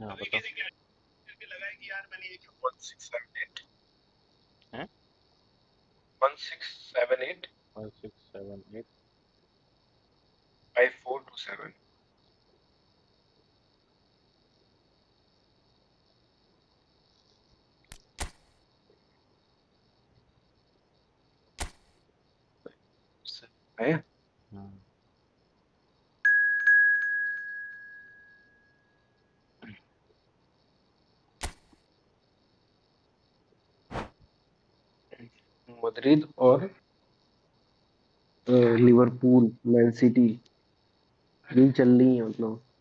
हाँ बताओ। One six seven eight हैं? 1678 5678 5427। आया? हाँ। मद्रिद और लिवरपूल, मैन सिटी यही चल रही है। क्या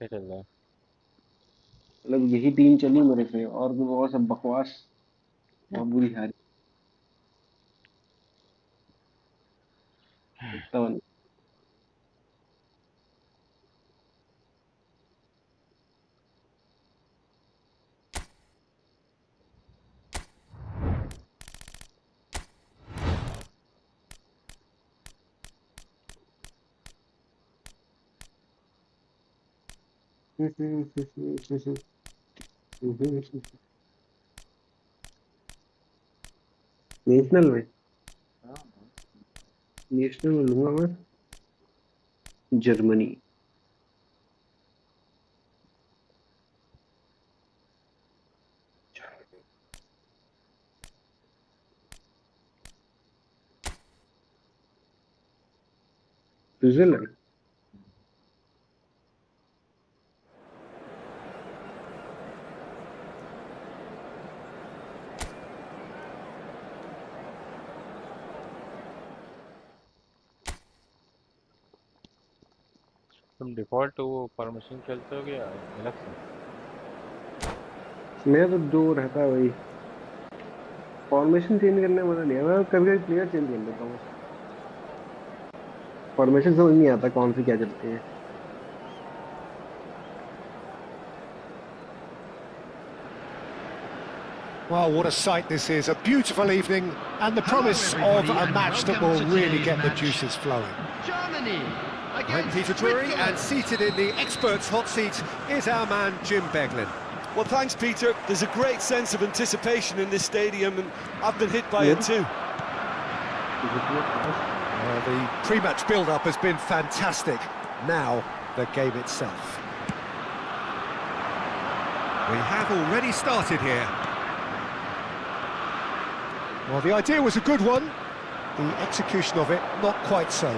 चल रहा है? मतलब यही टीम चली मेरे से, और भी बहुत सब बकवास, बहुत बुरी हारी। इतना बन- नेशनल में, हाँ। नेशनल में लूंगा मैं जर्मनी। स्विट्जरलैंड। तुम डिफॉल्ट वो फॉर्मेशन खेलते हो या अलग से? मेरा तो जो रहता है वही। फॉर्मेशन चेंज करने में मजा नहीं है, मैं कभी कभी प्लेयर चेंज कर लेता हूँ। फॉर्मेशन समझ नहीं आता कौन सी क्या चलती है। Well, what a sight this is. A beautiful evening and the promise of a match that will really get the juices flowing. Germany I'm Peter Drury, and seated in the experts' hot seat is our man Jim Beglin. Well, thanks, Peter. There's a great sense of anticipation in this stadium, and I've been hit by it too. The pre-match build-up has been fantastic. Now, the game itself. We have already started here. Well, the idea was a good one. The execution of it, not quite so.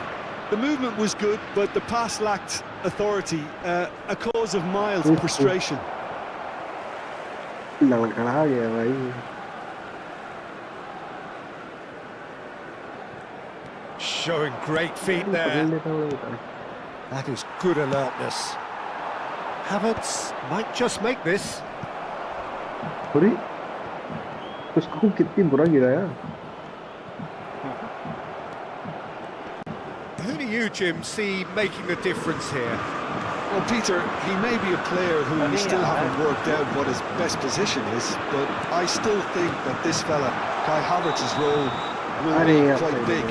The movement was good, but the pass lacked authority, a cause of mild frustration. लड़खड़ा गया भाई। Showing great feet there. That is good alertness. Havertz might just make this. अरे उसको कितनी बुरा गिराया। Who do you, Jim, see making the difference here? Well, Peter, he may be a player who we still haven't worked out what his best position is, but I still think that this fella, Kai Havertz's role, will be quite big.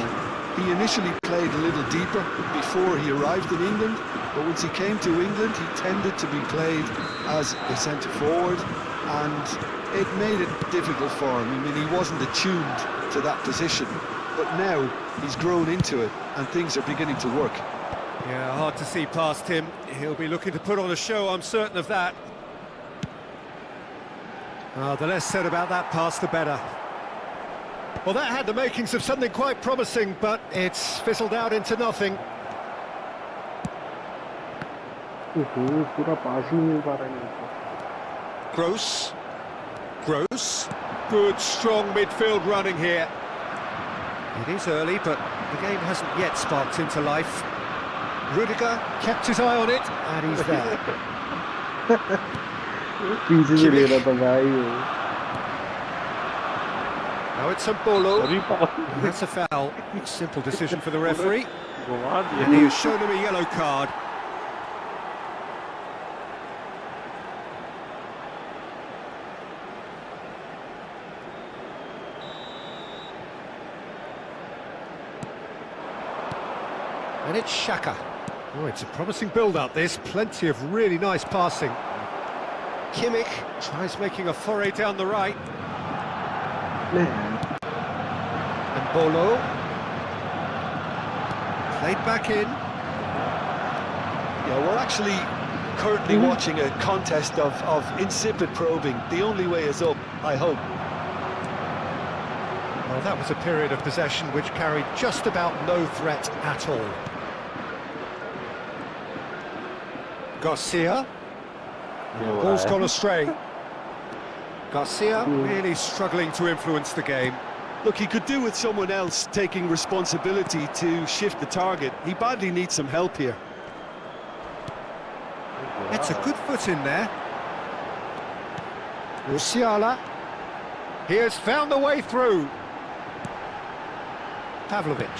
He initially played a little deeper before he arrived in England, but once he came to England, he tended to be played as a centre-forward, and it made it difficult for him. I mean, he wasn't attuned to that position, but now he's grown into it, and things are beginning to work. Yeah, hard to see past him. He'll be looking to put on a show, I'm certain of that. The less said about that pass, the better. Well, that had the makings of something quite promising, but it's fizzled out into nothing. पूरा पास ही नहीं मिल पा रहा है। Gross. Good, strong midfield running here. It is early, but the game hasn't yet sparked into life. Rudiger kept his eye on it, and he's there. पीछे से ले रहा था भाई। Now it's a Bolo. That's a foul. Simple decision for the referee. And he has shown him a yellow card. And it's Xhaka. Oh, it's a promising build-up, this. Plenty of really nice passing. Kimmich tries making a foray down the right. Man. And Bolo. Played back in. Yeah, we're actually currently watching a contest of insipid probing. The only way is up, I hope. Well, that was a period of possession which carried just about no threat at all. Garcia. Ball's gone astray. Garcia really struggling to influence the game. Look, he could do with someone else taking responsibility to shift the target. He badly needs some help here. It's a good foot in there. Musiala. He has found the way through. Pavlovic.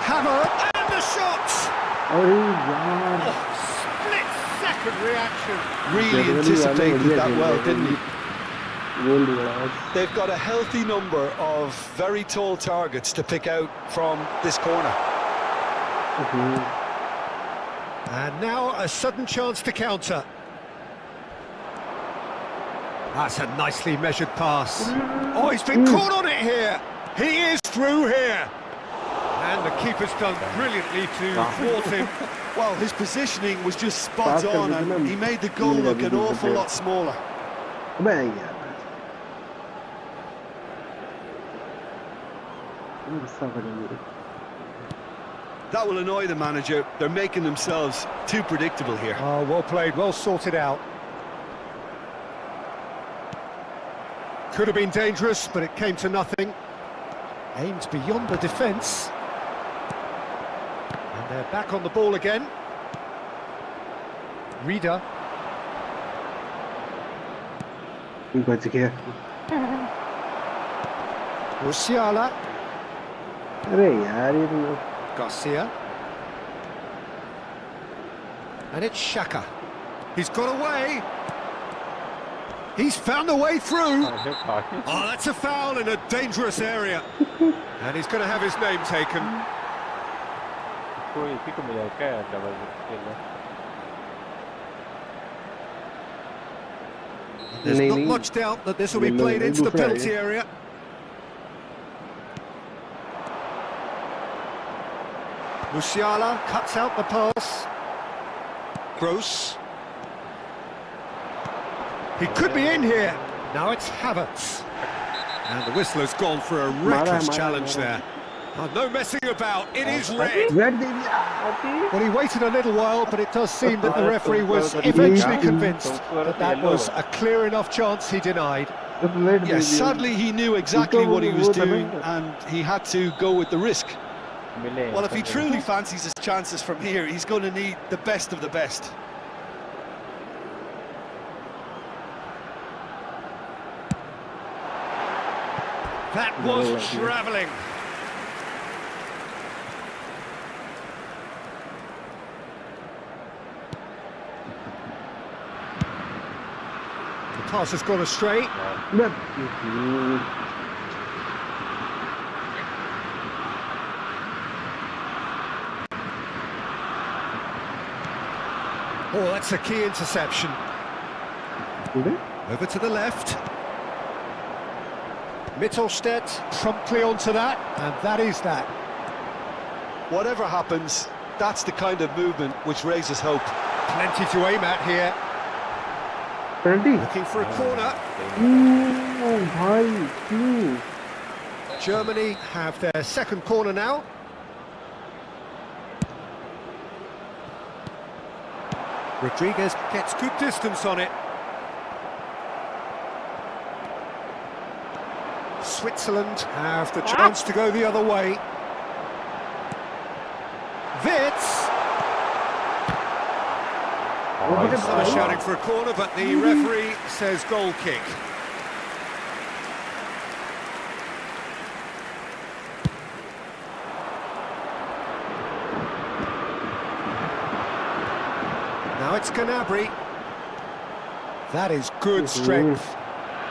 Hammer and the shot! Oh, Split-second reaction. Really anticipated that well, didn't he? goal दिया. They've got a healthy number of very tall targets to pick out from this corner. And now a sudden chance to counter. That's a nicely measured pass. Oh, he's been caught on it here. He is through here. And the keeper's done brilliantly to thwart him. Well, his positioning was just spot on, and he made the goal look an awful lot smaller. अबे यार That will annoy the manager. They're making themselves too predictable here. Oh, well played, well sorted out. Could have been dangerous, but it came to nothing. Aimed beyond the defence. And they're back on the ball again. Reader. बच गया. Musiala. अरे यार ये तो Garcia. And it's Xhaka. He's got away. He's found a way through. Oh, that's a foul in a dangerous area. And he's going to have his name taken. कोई इसी को मिला क्या है डबल खेलना? There's not much doubt that this will be played into the penalty area. Musiala cuts out the pass. Gross. He could be in here. Now it's Havertz. And the whistler's gone for a reckless challenge there. Oh, no messing about, it is red. Red दे दिया. Well, he waited a little while, but it does seem that the referee was eventually convinced that that was a clear enough chance he denied. Yes, sadly he knew exactly what he was doing, and he had to go with the risk. Well, if he truly fancies his chances from here, he's going to need the best of the best. That was travelling. The pass has gone astray. Oh, that's a key interception. Over to the left. Mittelstedt promptly onto that, and that is that. Whatever happens, that's the kind of movement which raises hope. Plenty to aim at here. Penalty. Looking for a corner. भाई. Germany have their second corner now. Rodriguez gets good distance on it. Switzerland have the chance to go the other way. Witz! Some are shouting for a corner, but the referee says goal kick. Now it's Gnabry. That is good strength.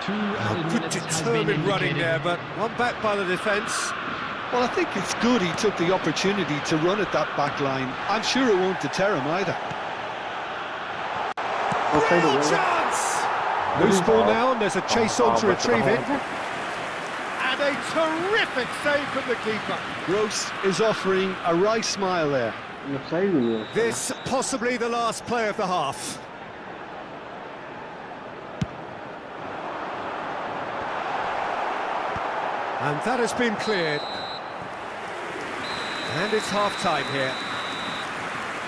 Good determined running there, but one back by the defence. Well, I think it's good he took the opportunity to run at that back line. I'm sure it won't deter him either. Real chance! Loose ball now, and there's a chase on to retrieve it. And a terrific save from the keeper. Gross is offering a wry smile there. This possibly the last play of the half. And that has been cleared. And it's half-time here.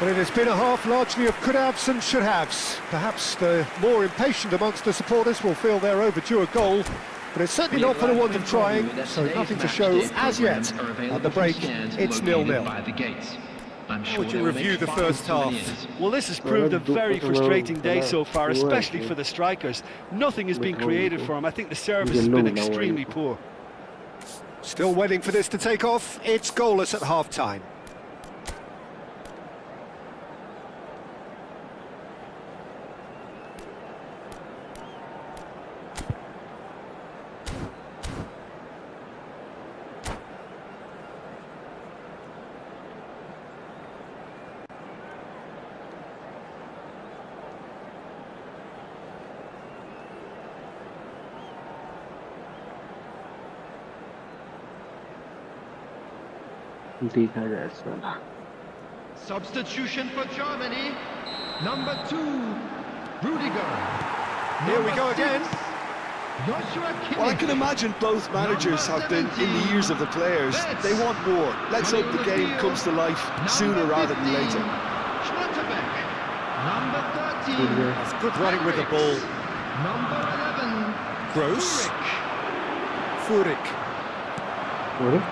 But it has been a half largely of could-haves and should-haves. Perhaps the more impatient amongst the supporters will feel they're overdue a goal, but it's certainly not for the want of trying, so nothing to show as yet. At the break, it's 0-0. How would you review the first half? Well, this has proved a very frustrating day so far, especially for the strikers. Nothing has been created for them. I think the service has been extremely poor. Still waiting for this to take off. It's goalless at half-time. Substitution for Germany, number 2, Rudiger. Here we go again. Well, I can imagine both managers have been in the ears of the players. They want more. Let's hope the game comes to life sooner rather than later. Number 13. That's good running with the ball. Number 11. Gross. Furyk.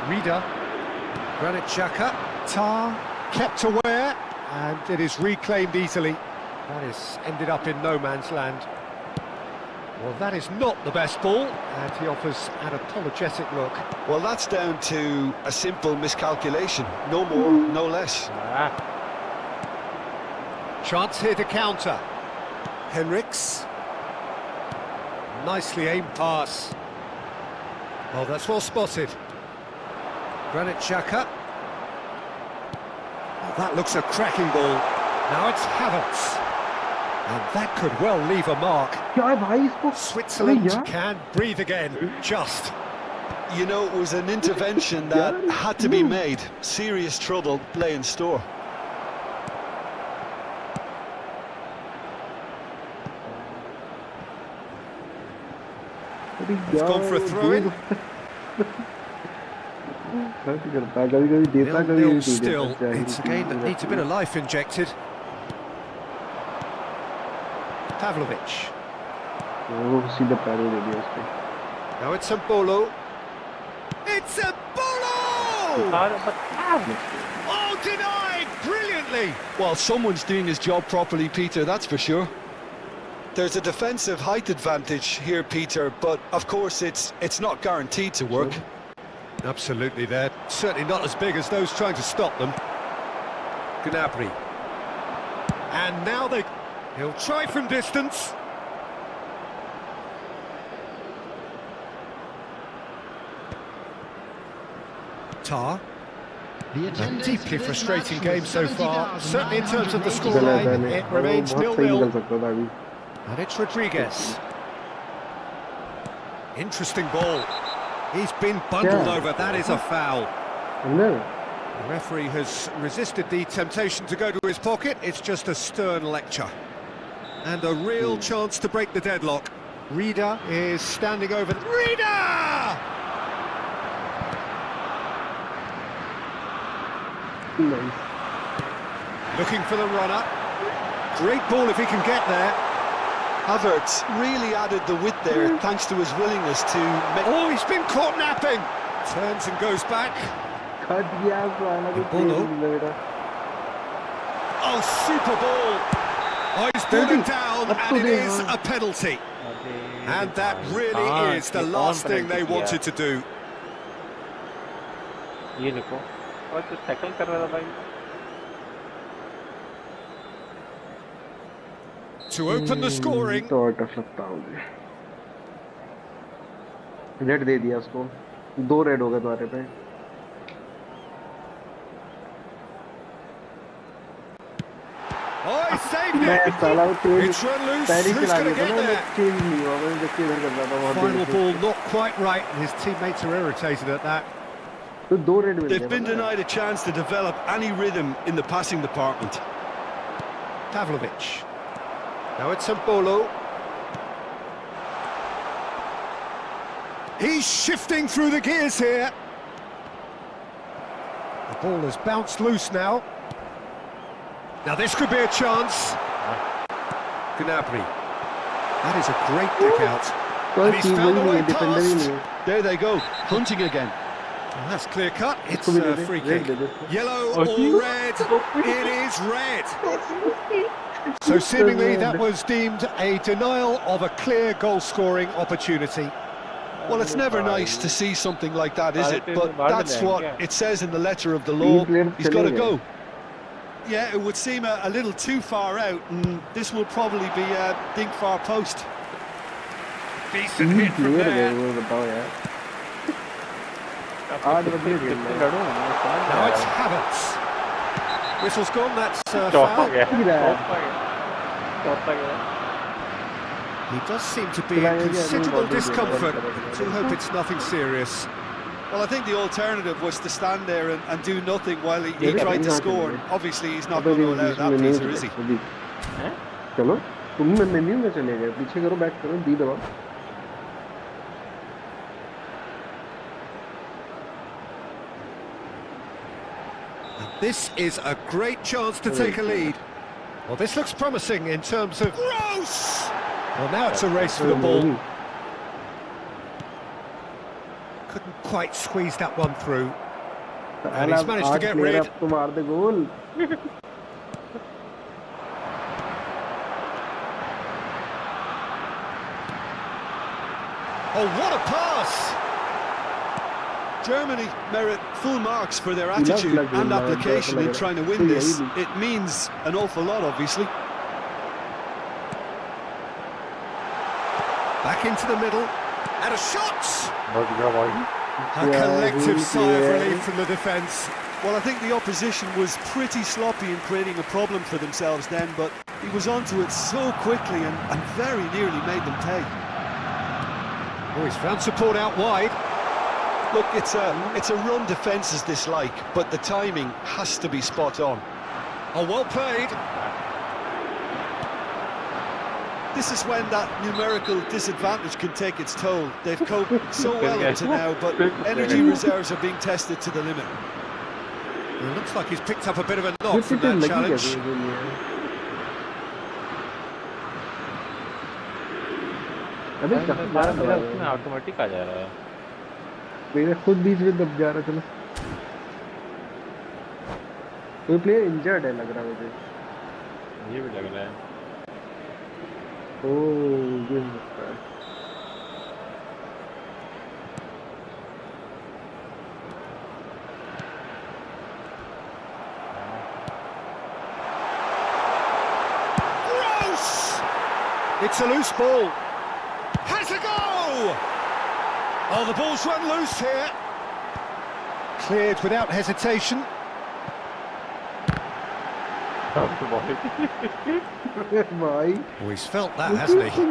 Rida. Granit Xhaka. Tar. Kept aware. And it is reclaimed easily. That is ended up in no man's land. Well, that is not the best ball, and he offers an apologetic look. Well, that's down to a simple miscalculation. No more, no less. Chance here to counter. Henriks. Nicely aimed pass. Oh, that's well spotted. Granit Xhaka. Oh, that looks a cracking ball. Now it's Havertz. And that could well leave a mark. Switzerland can breathe again, just. You know, it was an intervention that had to be made. Serious trouble lay in store. He's gone for a throw-in. 0-0 still. It's a game that needs a bit of life injected. Pavlovic. Now it's a Bolo. It's a Bolo! Oh, denied brilliantly! Well, someone's doing his job properly, Peter, that's for sure. There's a defensive height advantage here, Peter, but of course it's not guaranteed to work. Absolutely, they're certainly not as big as those trying to stop them. Gnabry. And now he'll try from distance. Tar. A deeply frustrating game so far, certainly in terms of the scoreline. It remains 0-0. And it's Rodriguez. Interesting ball. He's been bundled over, that is a foul. The referee has resisted the temptation to go to his pocket. It's just a stern lecture. And a real chance to break the deadlock. Rida is standing over... Rida! Looking for the runner. Great ball if he can get there. Havertz really added the width there, thanks to his willingness to make... Oh, he's been caught napping! Turns and goes back. Oh, super ball! Oh, he's falling down, and it is a penalty. And that really is the last thing they wanted to do. To open the scoring. Red दे दिया उसको 2 red हो गए तुम्हारे पे saved मैं it. साला वो चेंज It's run loose. पहले Who's चला going to गया था get ना, मैं there? चेंज नहीं हुआ, मैं जबकि इधर कर रहा था वहाँ Final पे। ball not quite right, and his teammates are irritated at that. तो 2 रेड मिल They've गए been पता है? denied a chance to develop any rhythm in the passing department. Pavlovic. Now it's Bolo. He's shifting through the gears here. The ball has bounced loose now. Now this could be a chance. Gnabry. That is a great kick out. कोई And he's चीज found वही a नहीं way है, defender ही past. नहीं है। There they go, hunting again. Well, that's clear cut. It's इसको भी दे a they, free red kick. दे दे इसको। Yellow Oh, or red? It is red. So seemingly that was deemed a denial of a clear goal-scoring opportunity. Well, it's never nice to see something like that, is it? But that's what it says in the letter of the तीन law. Player He's चले got to गए। go. Yeah, it would seem a little too far out, and this will probably be a big far post. Decent तीन hit from player गए there. वो बताओ यार। 8 बंदे खेल रहे हैं। Now it's Havertz. Whistle's gone, that's चौथा foul. गया, ठीक रहा है। चौथा गया। He does seem to be in चला गया, considerable नहीं, discomfort. Body Do hope it's nothing serious. Well, I think the alternative was to stand there and do nothing while he Yeah, tried to yeah, score. yeah. Obviously, he's not going to allow that, Peter, is he? चलो तुम menu में चले गए, पीछे करो, back करो, दी दबाओ। This is a great chance to take a lead. Well, this looks promising in terms of... Gross! Well, now it's a race for the ball. Couldn't quite squeeze that one through. And he's managed to get rid. तो मार दे गोल। Oh, what a pass! Germany merit full marks for their attitude and application in trying to win this. It means an awful lot, obviously. Back into the middle. And a shot! बहुत गया भाई। A collective sigh of relief from the defence. Well, I think the opposition was pretty sloppy in creating a problem for themselves then, but he was onto it so quickly and very nearly made them pay. Oh, he's found support out wide. Look, it's a run defences dislike, but the timing has to be spot on. Oh, well played. This is when that numerical disadvantage can take its toll. They've coped so well up to now, but energy reserves are being tested to the limit. It looks like he's picked up a bit of a knock from that challenge. अबे मेरा उसमें automatic आ जा रहा है। मेरा खुद बीच में दब जा रहा है। चलो कोई प्लेयर इंजर्ड है लग रहा है मुझे। ये भी लग रहा है। ओह ये हो सकता है। Gross! It's a loose ball. Has a go! Oh, the ball's run loose here. Cleared without hesitation. भाई Oh, he's felt that, hasn't he?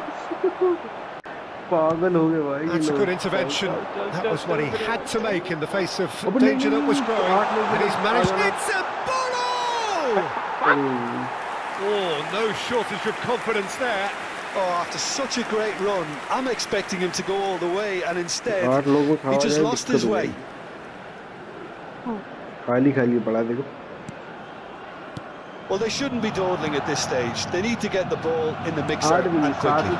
पागल हो गए भाई। That's a good intervention. That was what he had to make in the face of danger that was growing. And he's managed... It's a bolo! Oh, no shortage of confidence there. Oh, after such a great run, I'm expecting him to go all the way, and instead, he just lost his way. खाली खाली पड़ा देखो। Well, they shouldn't be dawdling at this stage. They need to get the ball in the mixer and quickly.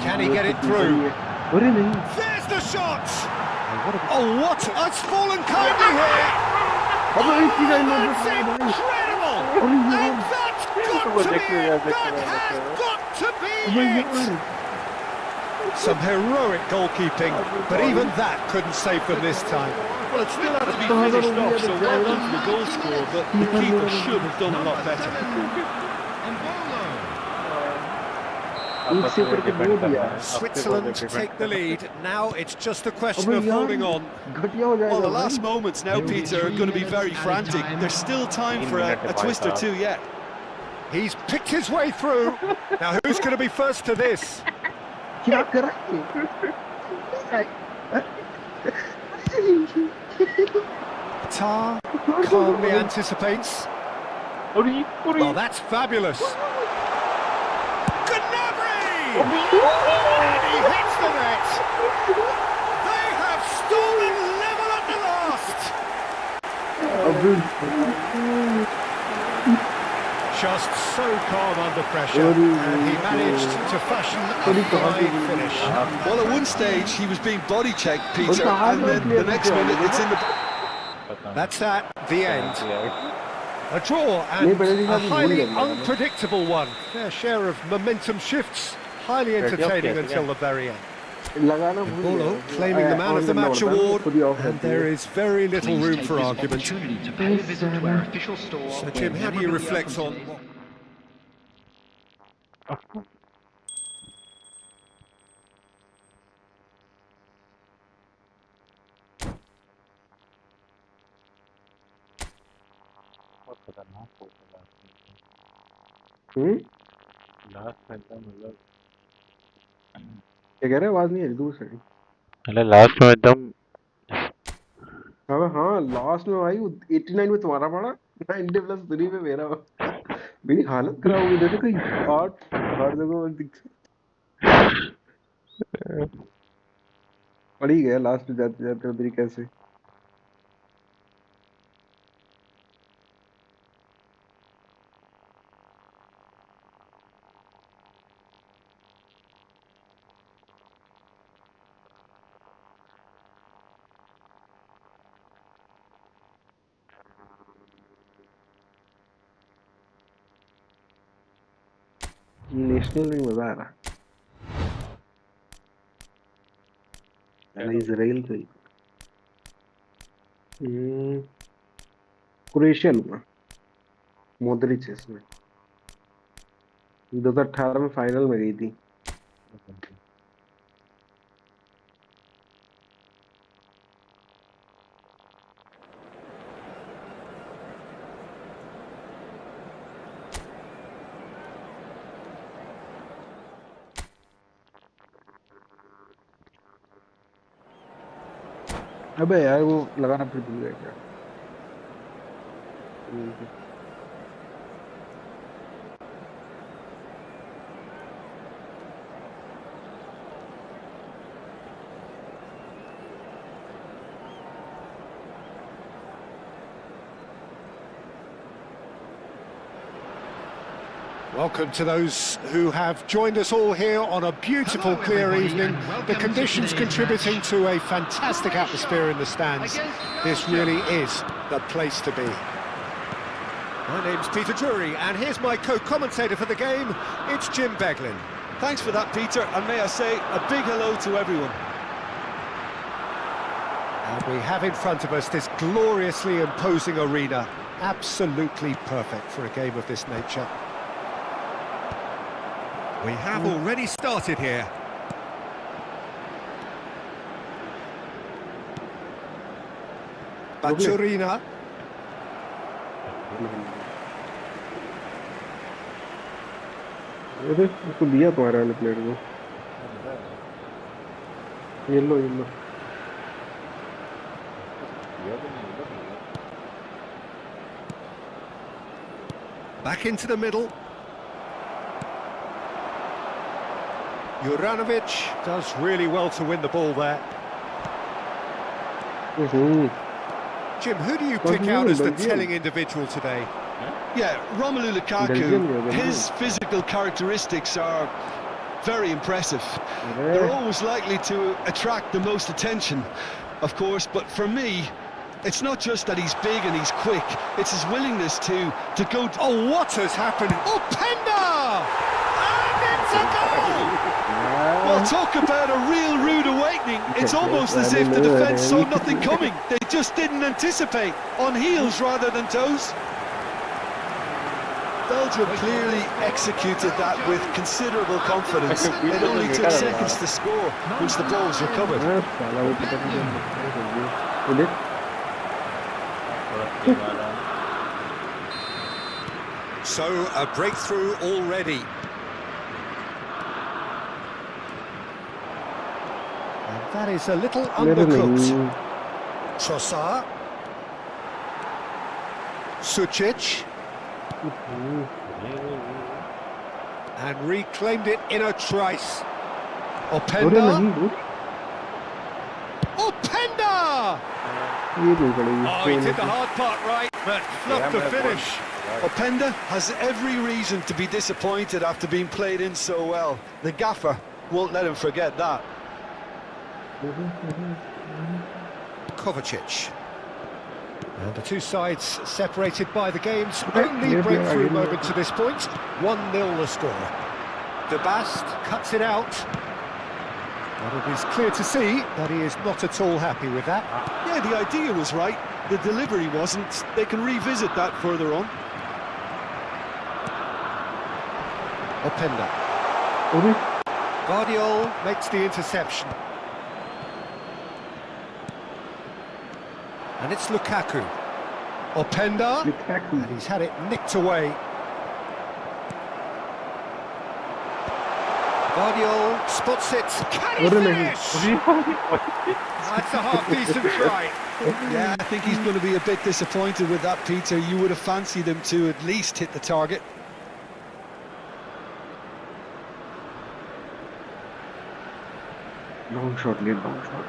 Can he get it through? अरे नहीं। There's the shot! Oh, what? It's fallen kindly here! अबे इसी का That's incredible! And that's got to be it! That has got to be it! Some heroic goalkeeping, but even that couldn't save them this time. Well, it still had to be finished off, so well done to the goal scorer, but the keeper should have done a lot better. Switzerland take the lead. Now it's just a question of holding on. Well, the last moments now, Peter, are going to be very frantic. There's still time for a twist or two yet. He's picked his way through. Now who's going to be first to this? क्या कर रहा है? Tar calmly anticipates. Well, that's fabulous. Gnabry! And he hits the net. They have stolen level at the last. Just so calm under pressure, and he managed to fashion a fine finish. Well, at one stage he was being body checked, Peter, and then the next minute it's in the... That's that, the end. A draw and a highly unpredictable one. Fair share of momentum shifts, highly entertaining until the very end. Bolo claiming the Man of the Match award, and there is very little room for argument. So Jim, how do you reflect on... बहुत खतरनाक हो गया last में एकदम मतलब क्या कह रहे हैं? आवाज नहीं आ रही दूर से। अरे लास्ट में एकदम हाँ लास्ट में भाई 89 में तुम्हारा पड़ा, 90 प्लस 3 में मेरा। मेरी हालत खराब हो गई। देखो कहीं आठ हर जगह पड़ ही गया लास्ट में जाते जाते उधर ही कैसे। नेशनल में मजा आ रहा है। इजराइल से क्रोएशिया लूंगा। मोदरिच है इसमें। 2018 में फाइनल में गई थी। अबे यार वो लगाना फिर भूल गया क्या? Welcome to those who have joined us all here on a beautiful, clear evening. The conditions contributing to a fantastic atmosphere in the stands. This really is the place to be. My name's Peter Drury, and here's my co-commentator for the game. It's Jim Beglin. Thanks for that, Peter, and may I say a big hello to everyone. And we have in front of us this gloriously imposing arena. Absolutely perfect for a game of this nature. We have already started here. Baturina. उसको दिया तुम्हारे वाले player को। Yellow yellow. Back into the middle. Juranovic does really well to win the ball there. Jim, who do you pick out as the telling individual today? Yeah, Romelu Lukaku, his physical characteristics are very impressive. They're always likely to attract the most attention, of course, but for me, it's not just that he's big and he's quick, it's his willingness to go... Oh, what has happened? Oh, Penda! And it's a goal! Well, talk about a real rude awakening. It's almost as if the defence saw nothing coming. They just didn't anticipate, on heels rather than toes. Belgium clearly executed that with considerable confidence. It only took seconds to score once the ball was recovered. So, a breakthrough already. And that is a little undercooked. Trossard. Sucic. And reclaimed it in a trice. Openda. Openda! Oh, he did the hard part right, but fluffed the finish. Openda has every reason to be disappointed after being played in so well. The gaffer won't let him forget that. Kovacic. And the two sides separated by the game's only breakthrough moment to this point. 1-0 the score. De Bast cuts it out. And it is clear to see that he is not at all happy with that. Yeah, the idea was right. The delivery wasn't. They can revisit that further on. Openda. Guardiol makes the interception. And it's Lukaku. Openda. And he's had it nicked away. Guardiol spots it. Can he finish? That's a half-decent try. Yeah, I think he's going to be a bit disappointed with that, Peter. You would have fancied him to at least hit the target. Long shot, lead long shot.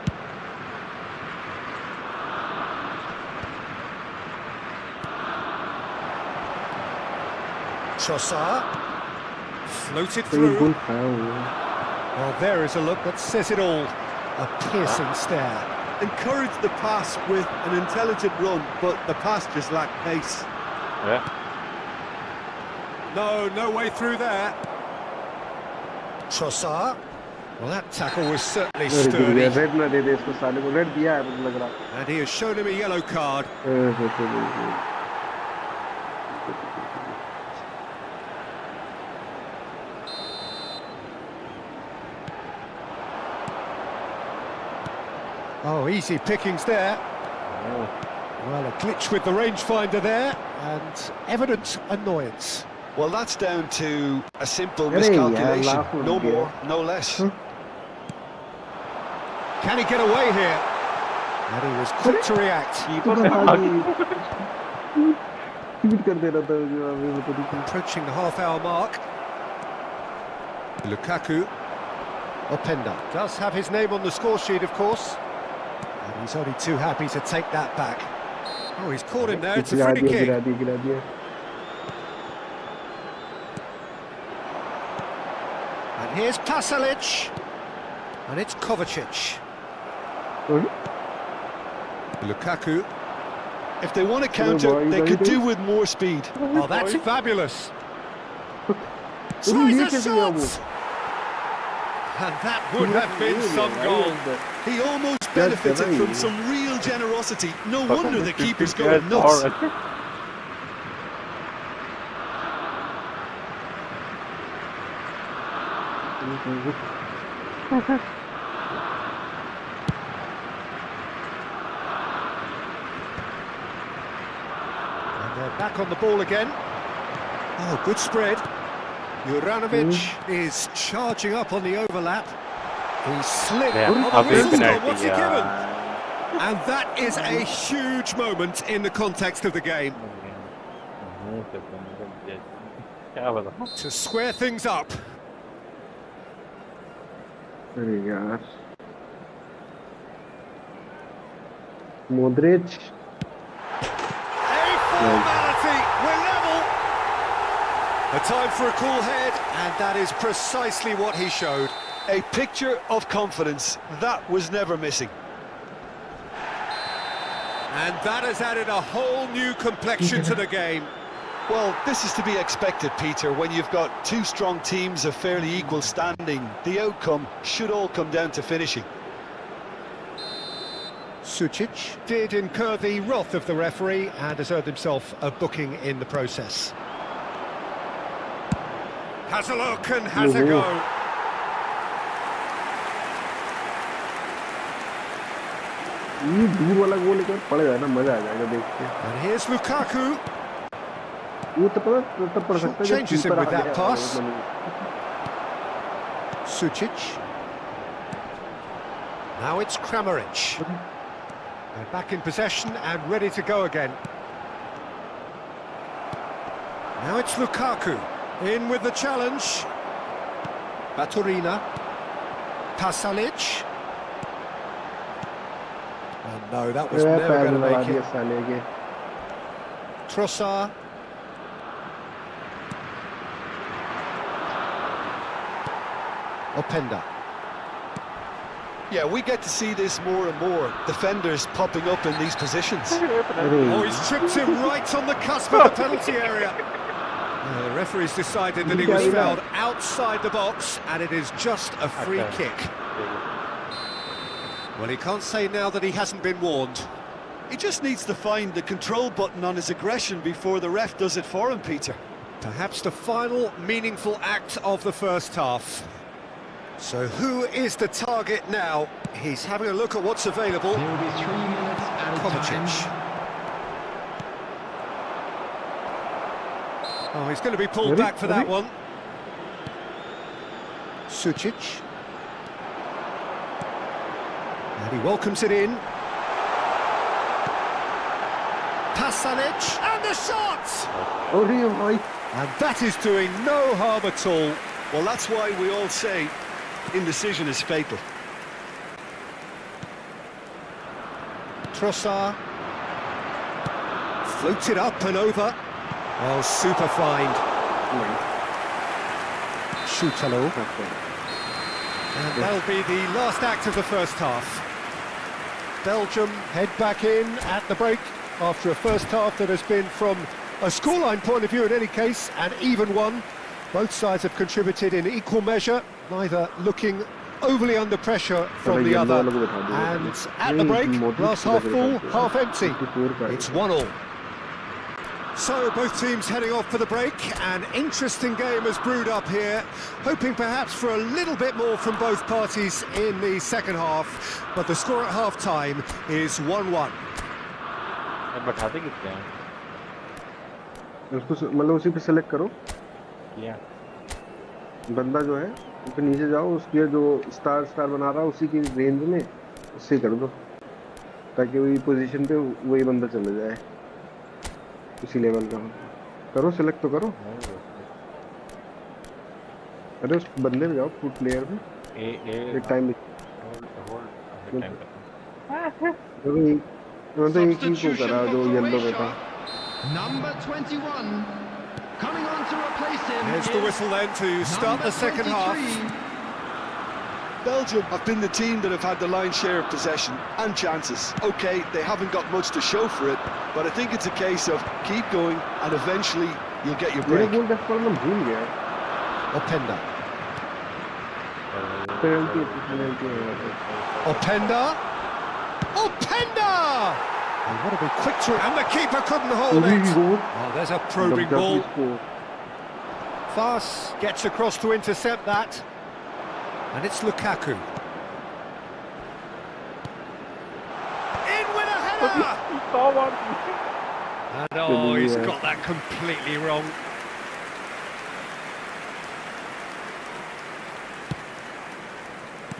Trossard. Floated through. Well, there is a look that says it all. A piercing stare. Encouraged the pass with an intelligent run, but the pass just lacked pace. Yeah. No way through there. Trossard. Well, that tackle was certainly sturdy. And he has shown him a yellow card. Oh, easy pickings there. Well, a glitch with the rangefinder there, and evident annoyance. Well, that's down to a simple miscalculation. No more, no less. Can he get away here? And he was quick to react. Approaching the half-hour mark. Lukaku. Openda does have his name on the score sheet, of course. And he's only too happy to take that back. Oh, he's caught him there. It's a free kick. And here's Pasalic. And it's Kovacic. Lukaku. If they want to counter, they could do with more speed. Oh, that's fabulous. Tries a shot. And that would have been some goal. He almost benefited from some real generosity. No wonder the keeper's going nuts. And they're back on the ball again. Oh, good spread. Juranovic is charging up on the overlap. He slipped on the whistle. What's he given? And that is a huge moment in the context of the game. To square things up. Modric. A formality. We're level. A time for a cool head, and that is precisely what he showed. A picture of confidence. That was never missing. And that has added a whole new complexion to the game. Well, this is to be expected, Peter, when you've got two strong teams of fairly equal standing. The outcome should all come down to finishing. Sucic did incur the wrath of the referee and has earned himself a booking in the process. Has a look and has a go. ये दूर वाला गोल लेकर पड़ जाए ना मजा आ जाएगा देख के. And here's Lukaku. ये तो पता तब पड़ सकता है जब Changes him कीपर with आ that गया pass. वो Sucic. Now it's Kramaric. They're back in possession and ready to go again. Now it's Lukaku. In with the challenge. Baturina. Pasalic. And no, that was never पैर going to लगा make दिया it. साले के Trossard. Openda. Yeah, we get to see this more and more. Defenders popping up in these positions. Oh, he's tripped him right on the cusp of the penalty area. The referee's decided that he was fouled outside the box, and it is just a free kick. Well, he can't say now that he hasn't been warned. He just needs to find the control button on his aggression before the ref does it for him, Peter. Perhaps the final meaningful act of the first half. So who is the target now? He's having a look at what's available. There will be 3 minutes added Kovacic. time. Oh, he's going to be pulled back for that one. Sucic. And he welcomes it in. Pasalic, and the shot! अरे भाई And that is doing no harm at all. Well, that's why we all say indecision is fatal. Trossard. Floats it up and over. Oh, super find. Shootalo. And that'll be the last act of the first half. Belgium head back in at the break after a first half that has been, from a scoreline point of view in any case, an even one. Both sides have contributed in equal measure, neither looking overly under pressure from the other. And at the break, glass half full, half empty. It's 1-1. So both teams heading off for the break. An interesting game has brewed up here, hoping perhaps for a little bit more from both parties in the second half, but the score at half-time is 1-1. बैठाते कितने हैं उसको मतलब उसी पे select करो किया बंदा जो है उसके नीचे जाओ उसके जो स्टार स्टार बना रहा है उसी की रेंज में उससे कर दो ताकि वही पोजीशन पे वही बंदा चला जाए उसी लेवल का करो सेलेक्ट तो करो अरे उस बंदे में जाओ फुट प्लेयर में एक टाइम तो एक ही को करा जो येलो में था Number 21 coming on to replace him. Here's the whistle then to start the second half. Belgium have been the team that have had the lion's share of possession and chances. OK, they haven't got much to show for it, but I think it's a case of keep going and eventually you'll get your break. Openda. Openda Openda! And what a big quick to, and the keeper couldn't hold it. Oh, there's a probing ball. Fas gets across to intercept that. And it's Lukaku. In with a header! And oh, he's got that completely wrong.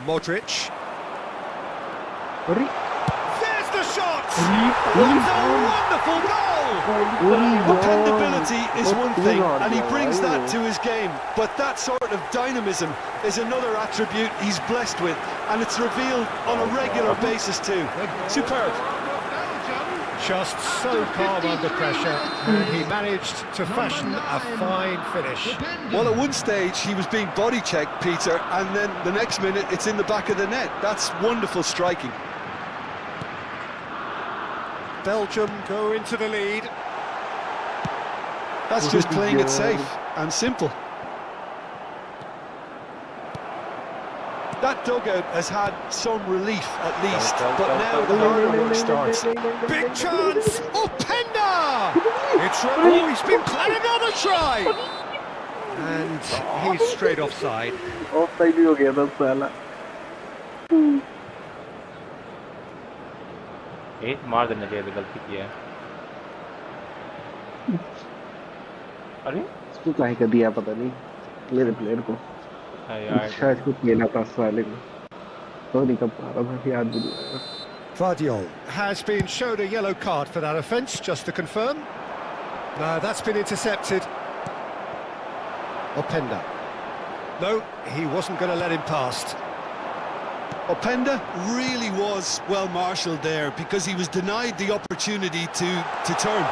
Modric. There's the shot! What a wonderful goal! Dependability is one thing, and he brings that to his game. But that sort of dynamism is another attribute he's blessed with, and it's revealed on a regular basis too. Superb. Just so calm under pressure, and he managed to fashion a fine finish. Well, at one stage he was being body checked, Peter, and then the next minute it's in the back of the net. That's wonderful striking. Belgium go into the lead. That's just playing it safe and simple. That dugout has had some relief at least, but now the harder work starts. Big chance! Openda! It's oh, he's been another try! And he's straight offside. Offside ही हो गया था साला एक मार देना चाहिए था गलती किया है अरे इसको काहे का दिया पता नहीं मेरे प्लेयर को। यार शायद इसको खेला था साले को, तो नहीं कर पा रहा था, याद भी नहीं आ रहा। Vardiol has been showed a yellow card for that offence, just to confirm. No, that's been intercepted. Openda. No, he wasn't going to let him past. Openda really was well marshalled there because he was denied the opportunity to turn.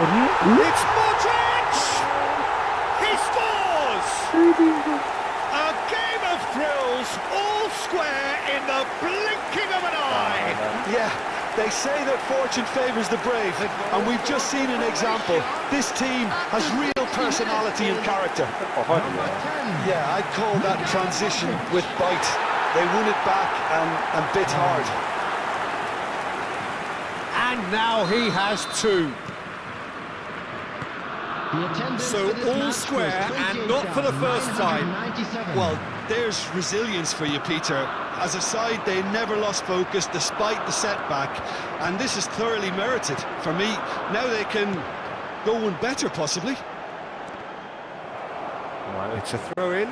It's Modric! He scores! A game of thrills, all square in the blinking of an eye. Yeah, they say that fortune favours the brave, and we've just seen an example. This team has real personality and character. Yeah, I'd call that transition with bite. They won it back and bit hard. And now he has two. So all square and not for the first time. Well, there's resilience for you, Peter. As a side, they never lost focus despite the setback, and this is thoroughly merited. For me, now they can go one better, possibly. It's a throw-in.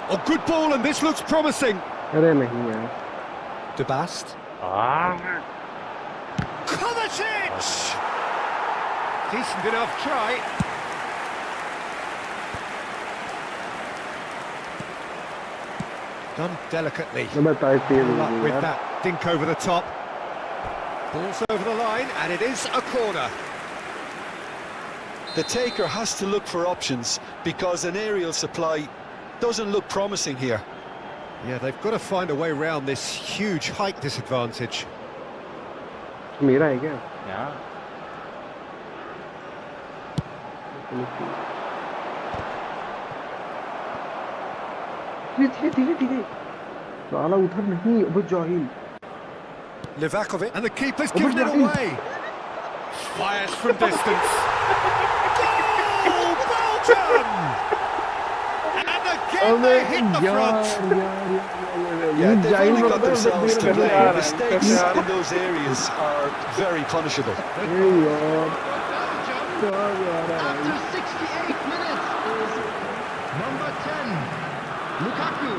Oh, good ball, and this looks promising. अरे नहीं यार, De Bast. Kovacic! Decent enough try. Done delicately. मैं tight तेज हो Luck गई with यार। that dink over the top. Ball's over the line, and it is a corner. The taker has to look for options because an aerial supply doesn't look promising here. Yeah, they've got to find a way around this huge height disadvantage. मेरा है क्या? यार ठीक है साला उधर नहीं, अब जाहिल। Livakovic, and the keeper's given it away. Fires from distance. Goal, Belgium! And again they hit the front. Yeah, they've only got themselves to blame. Mistakes in those areas are very punishable. After 68 minutes is number 10, Lukaku.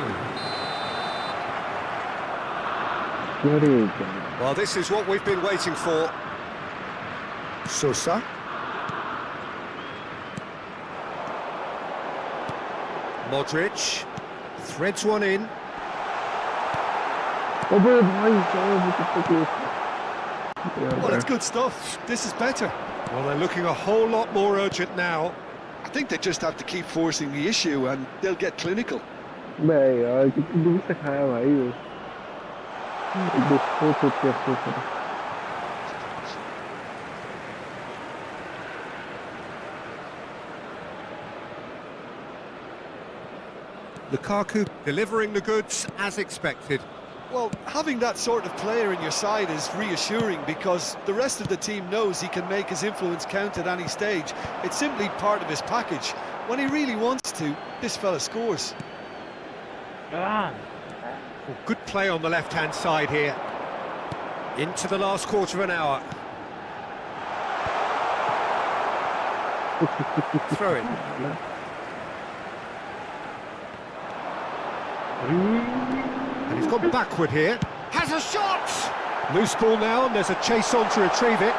Well, this is what we've been waiting for. Sosa. Modric threads one in. Well, it's good stuff. This is better. Well, they're looking a whole lot more urgent now. I think they just have to keep forcing the issue and they'll get clinical. मैं यार कितनी दूर से खाया भाई वो। Lukaku delivering the goods as expected. Well, having that sort of player in your side is reassuring because the rest of the team knows he can make his influence count at any stage. It's simply part of his package. When he really wants to, this fella scores. Well, good play on the left-hand side here. Into the last quarter of an hour. Throw it. And he's gone backward here. Has a shot! Loose ball now, and there's a chase on to retrieve it.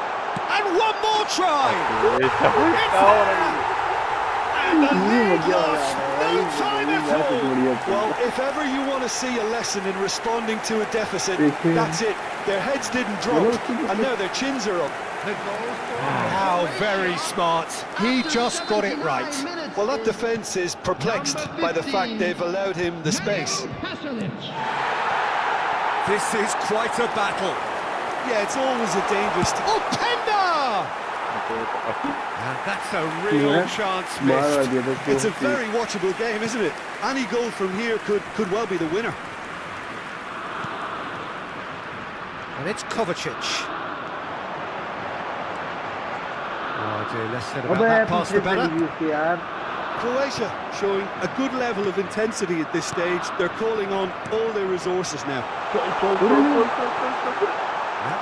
And one more try! It's there! And the lead lost, no time at all! Well, if ever you want to see a lesson in responding to a deficit, that's it. Their heads didn't drop, and now their chins are up. How very smart. He just got it right. Well, that defence is perplexed by the fact they've allowed him the space. This is quite a battle. Yeah, it's always a dangerous... Openda! And that's a real chance missed. It's a very watchable game, isn't it? Any goal from here could well be the winner. And it's Kovacic. Oh dear, less said about that pass the better. Croatia showing a good level of intensity at this stage. They're calling on all their resources now.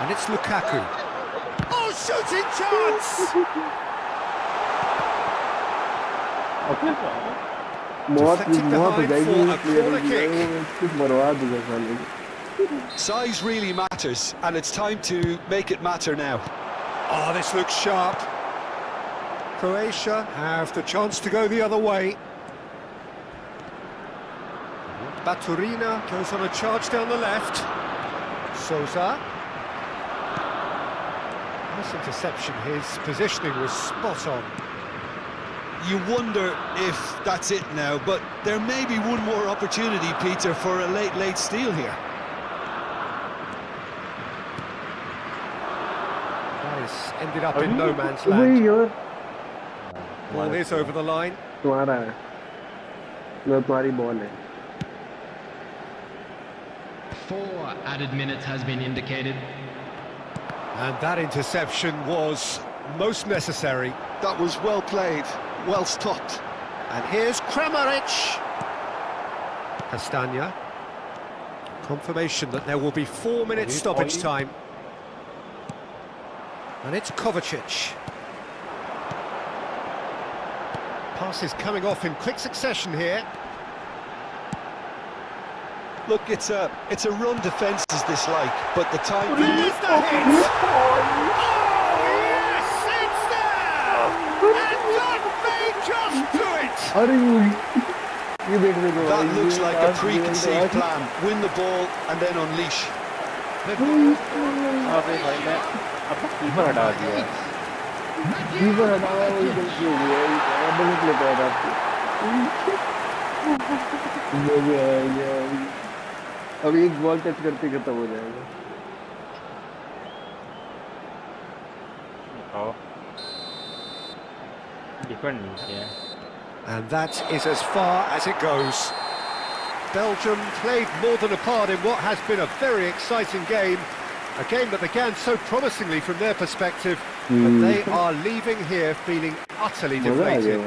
And it's Lukaku. Oh, shooting chance! Deflected behind for a corner kick. Size really matters, and it's time to make it matter now. Oh, this looks sharp. Croatia have the chance to go the other way. Baturina goes on a charge down the left. Souza. Nice interception, his positioning was spot on. You wonder if that's it now, but there may be one more opportunity, Peter, for a late steal here. That has ended up in no man's land. Ball is over the line. तुम्हारा है, तुम्हारी ball है. 4 added minutes has been indicated. And that interception was most necessary. That was well played, well stopped. And here's Kramaric. Castagna. Confirmation that there will be 4 minutes stoppage time. And it's Kovacic. Passes coming off in quick succession here. Look, it's a run defence is this like, but the time... There's the hit! Oh, yes, it's there! And that may just do it! That looks like a preconceived plan. Win the ball and then unleash. अबे भाई मैं अब keeper हटा दिया. Keeper हटाया वो एकदम क्यों हुआ है? बल्ले लेता है आपको. अब एक बॉल टच करते खत्म हो जाएगा. डिफेंड नहीं किया. And that is as far as it goes. Belgium played more than a part in what has been a very exciting game. A game that began so promisingly from their perspective, but they are leaving here feeling utterly deflated.